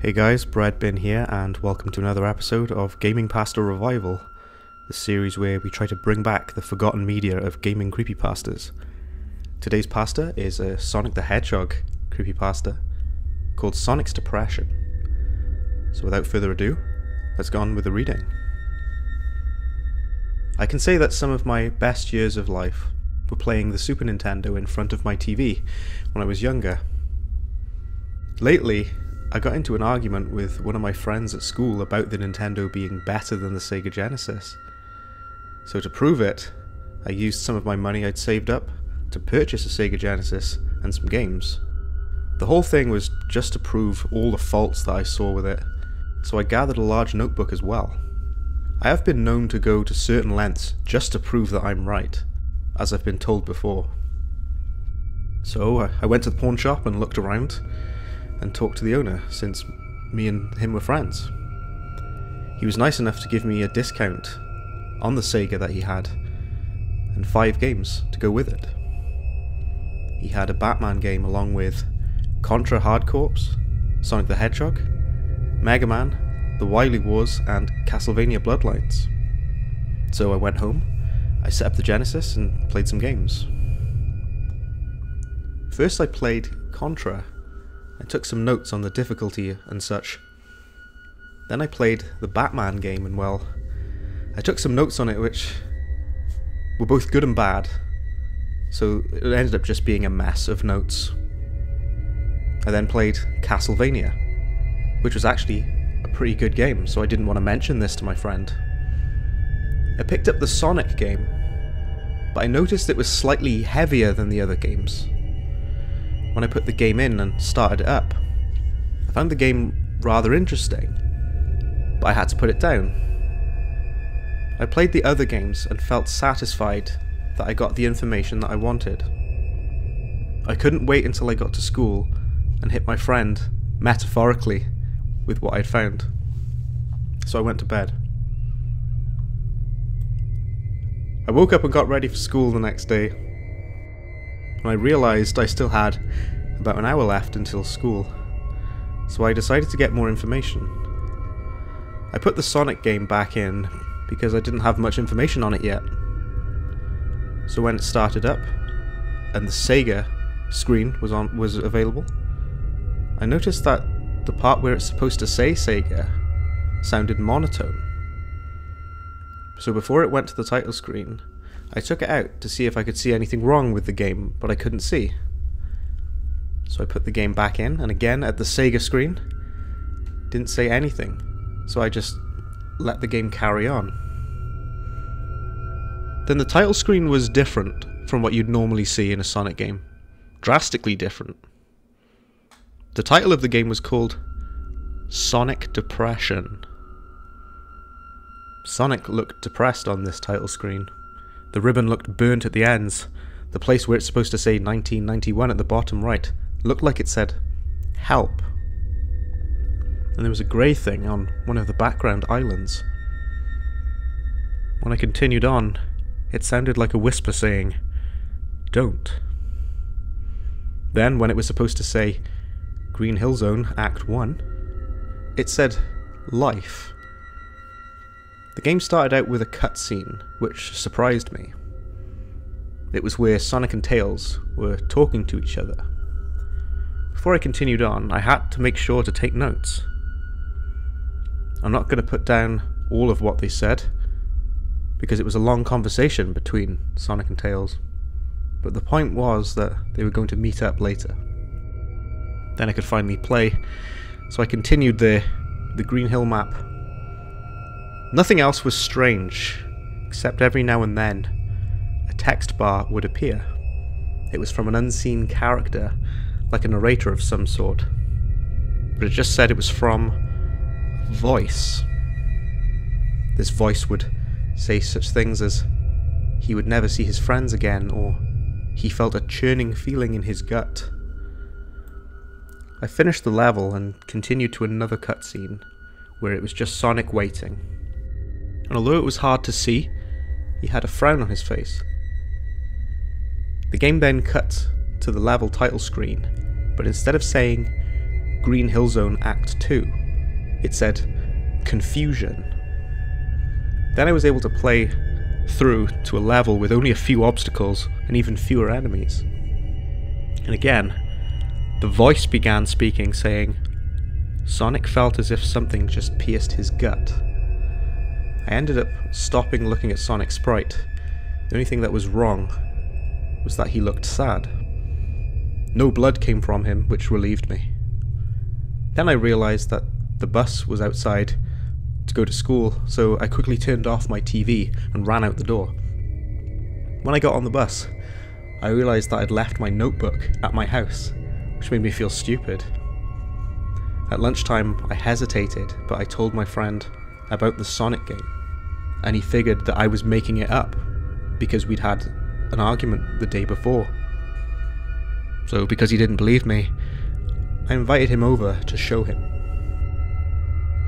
Hey guys, Breadbin here, and welcome to another episode of Gaming Pasta Revival, the series where we try to bring back the forgotten media of gaming creepypastas. Today's pasta is a Sonic the Hedgehog creepypasta called Sonic's Depression. So without further ado, let's go on with the reading. I can say that some of my best years of life were playing the Super Nintendo in front of my TV when I was younger. Lately, I got into an argument with one of my friends at school about the Nintendo being better than the Sega Genesis. So to prove it, I used some of my money I'd saved up to purchase a Sega Genesis and some games. The whole thing was just to prove all the faults that I saw with it, so I gathered a large notebook as well. I have been known to go to certain lengths just to prove that I'm right, as I've been told before. So I went to the pawn shop and looked around, and talked to the owner, since me and him were friends. He was nice enough to give me a discount on the Sega that he had, and 5 games to go with it. He had a Batman game along with Contra Hard Corps, Sonic the Hedgehog, Mega Man, The Wily Wars, and Castlevania Bloodlines. So I went home, I set up the Genesis and played some games. First I played Contra. I took some notes on the difficulty and such. Then I played the Batman game, and well, I took some notes on it which were both good and bad, so it ended up just being a mess of notes. I then played Castlevania, which was actually a pretty good game, so I didn't want to mention this to my friend. I picked up the Sonic game, but I noticed it was slightly heavier than the other games. When I put the game in and started it up, I found the game rather interesting, but I had to put it down. I played the other games and felt satisfied that I got the information that I wanted. I couldn't wait until I got to school and hit my friend, metaphorically, with what I'd found. So I went to bed. I woke up and got ready for school the next day. When I realised I still had about an hour left until school, so I decided to get more information. I put the Sonic game back in because I didn't have much information on it yet. So when it started up and the Sega screen was available, I noticed that the part where it's supposed to say Sega sounded monotone. So before it went to the title screen, I took it out to see if I could see anything wrong with the game, but I couldn't see. So I put the game back in, and again at the Sega screen, didn't say anything, so I just let the game carry on. Then the title screen was different from what you'd normally see in a Sonic game. Drastically different. The title of the game was called Sonic Depression. Sonic looked depressed on this title screen. The ribbon looked burnt at the ends. The place where it's supposed to say 1991 at the bottom right looked like it said, help. And there was a grey thing on one of the background islands. When I continued on, it sounded like a whisper saying, don't. Then, when it was supposed to say, Green Hill Zone Act 1, it said, life. The game started out with a cutscene, which surprised me. It was where Sonic and Tails were talking to each other. Before I continued on, I had to make sure to take notes. I'm not going to put down all of what they said, because it was a long conversation between Sonic and Tails, but the point was that they were going to meet up later. Then I could finally play, so I continued the Green Hill map. Nothing else was strange, except every now and then a text bar would appear. It was from an unseen character, like a narrator of some sort, but it just said it was from a voice. This voice would say such things as, he would never see his friends again, or he felt a churning feeling in his gut. I finished the level and continued to another cutscene, where it was just Sonic waiting. And although it was hard to see, he had a frown on his face. The game then cut to the level title screen, but instead of saying Green Hill Zone Act 2. It said, Confusion. Then I was able to play through to a level with only a few obstacles and even fewer enemies. And again, the voice began speaking, saying, Sonic felt as if something just pierced his gut. I ended up stopping looking at Sonic's sprite. The only thing that was wrong was that he looked sad. No blood came from him, which relieved me. Then I realised that the bus was outside to go to school, so I quickly turned off my TV and ran out the door. When I got on the bus, I realised that I'd left my notebook at my house, which made me feel stupid. At lunchtime, I hesitated, but I told my friend about the Sonic game, and he figured that I was making it up because we'd had an argument the day before. So because he didn't believe me, I invited him over to show him.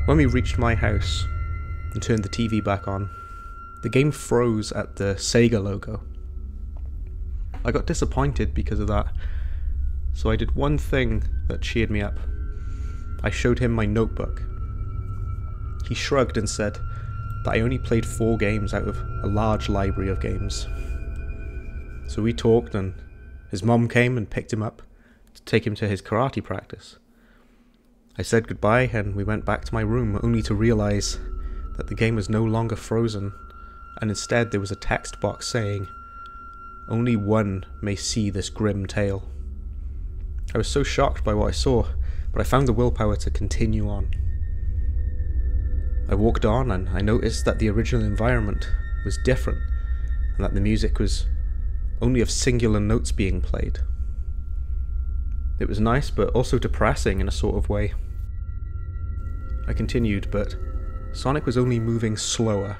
When we reached my house and turned the TV back on, the game froze at the Sega logo. I got disappointed because of that, so I did one thing that cheered me up. I showed him my notebook. He shrugged and said that I only played 4 games out of a large library of games. So we talked, and his mom came and picked him up to take him to his karate practice. I said goodbye and we went back to my room, only to realise that the game was no longer frozen, and instead there was a text box saying, Only one may see this grim tale. I was so shocked by what I saw, but I found the willpower to continue on. I walked on and I noticed that the original environment was different, and that the music was only of singular notes being played. It was nice, but also depressing in a sort of way. I continued, but Sonic was only moving slower.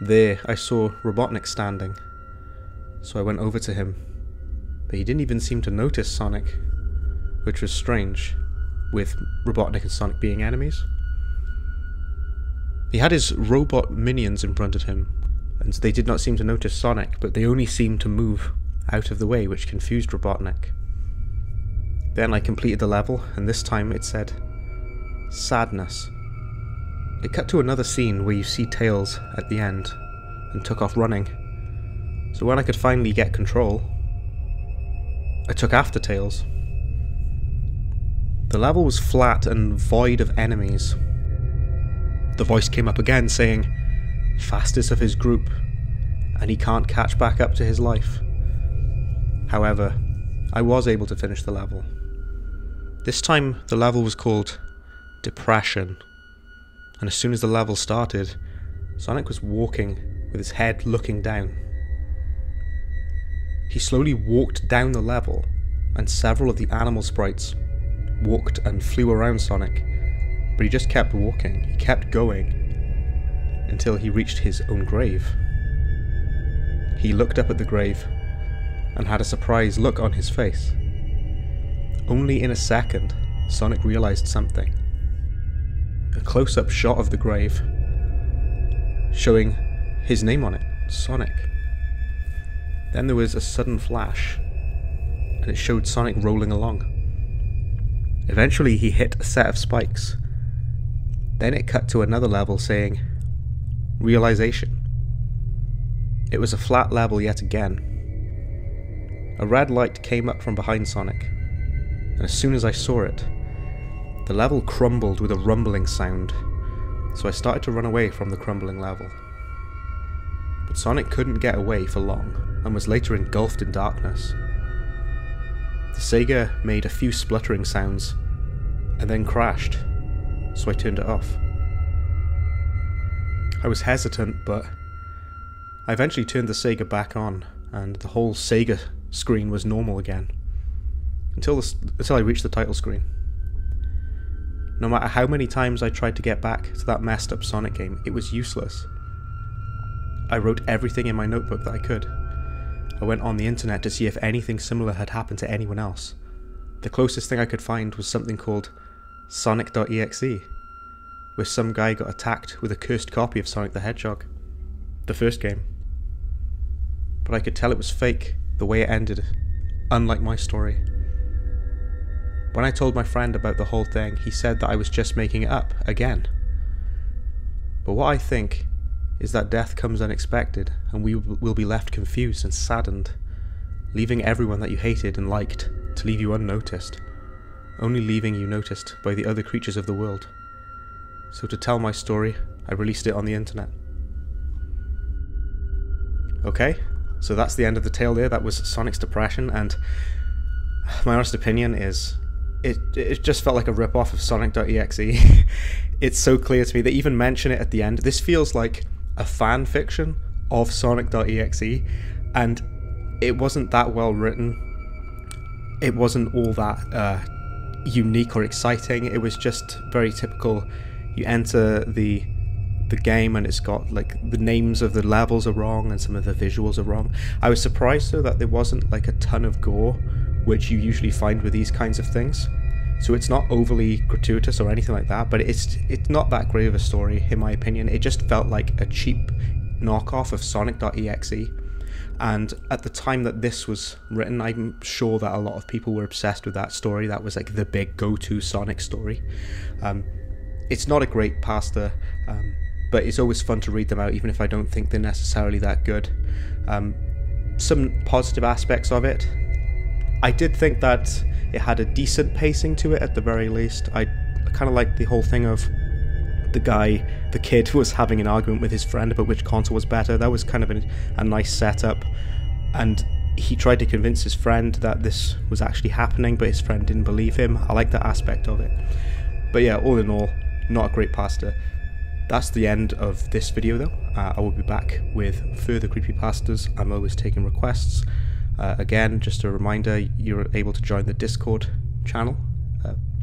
There, I saw Robotnik standing, so I went over to him, but he didn't even seem to notice Sonic, which was strange, with Robotnik and Sonic being enemies. He had his robot minions in front of him, and they did not seem to notice Sonic, but they only seemed to move out of the way, which confused Robotnik. Then I completed the level, and this time it said, Sadness. It cut to another scene where you see Tails at the end, and took off running. So when I could finally get control, I took after Tails. The level was flat and void of enemies. The voice came up again saying, fastest of his group, and he can't catch back up to his life. However, I was able to finish the level. This time the level was called Depression, and as soon as the level started, Sonic was walking with his head looking down. He slowly walked down the level, and several of the animal sprites walked and flew around Sonic, but he just kept walking, he kept going, until he reached his own grave. He looked up at the grave, and had a surprised look on his face. Only in a second, Sonic realised something. A close-up shot of the grave, showing his name on it, Sonic. Then there was a sudden flash, and it showed Sonic rolling along. Eventually he hit a set of spikes. Then it cut to another level saying, Realization. It was a flat level yet again. A red light came up from behind Sonic, and as soon as I saw it, the level crumbled with a rumbling sound, so I started to run away from the crumbling level. But Sonic couldn't get away for long, and was later engulfed in darkness. The Sega made a few spluttering sounds, and then crashed, so I turned it off. I was hesitant, but I eventually turned the Sega back on, and the whole Sega screen was normal again, until I reached the title screen. No matter how many times I tried to get back to that messed up Sonic game, it was useless. I wrote everything in my notebook that I could. I went on the internet to see if anything similar had happened to anyone else. The closest thing I could find was something called sonic.exe, where some guy got attacked with a cursed copy of Sonic the Hedgehog, the first game. But I could tell it was fake, the way it ended, unlike my story. When I told my friend about the whole thing, he said that I was just making it up, again. But what I think is that death comes unexpected, and we will be left confused and saddened, leaving everyone that you hated and liked to leave you unnoticed, only leaving you noticed by the other creatures of the world. So to tell my story, I released it on the internet. Okay, so that's the end of the tale there. That was Sonic's depression, and my honest opinion is it just felt like a rip-off of sonic.exe. It's so clear to me. They even mention it at the end. This feels like a fan fiction of sonic.exe, and it wasn't that well written. It wasn't all that unique or exciting. It was just very typical. You enter the game and it's got like the names of the levels are wrong and some of the visuals are wrong. I was surprised though that there wasn't like a ton of gore, which you usually find with these kinds of things. So it's not overly gratuitous or anything like that, but it's not that great of a story in my opinion. It just felt like a cheap knockoff of sonic.exe. And at the time that this was written, I'm sure that a lot of people were obsessed with that story. That was like the big go-to Sonic story. It's not a great pasta, but it's always fun to read them out, even if I don't think they're necessarily that good. Some positive aspects of it. I did think that it had a decent pacing to it at the very least. I kind of liked the whole thing of the kid was having an argument with his friend about which console was better. That was kind of a nice setup, and he tried to convince his friend that this was actually happening, but his friend didn't believe him. I like that aspect of it. But yeah, all in all, not a great pasta. That's the end of this video though. I will be back with further creepypastas. I'm always taking requests. Again, just a reminder, you're able to join the Discord channel.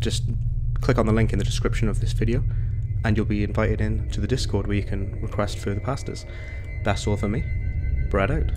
Just click on the link in the description of this video and you'll be invited in to the Discord where you can request further pastas. That's all for me. Brad out.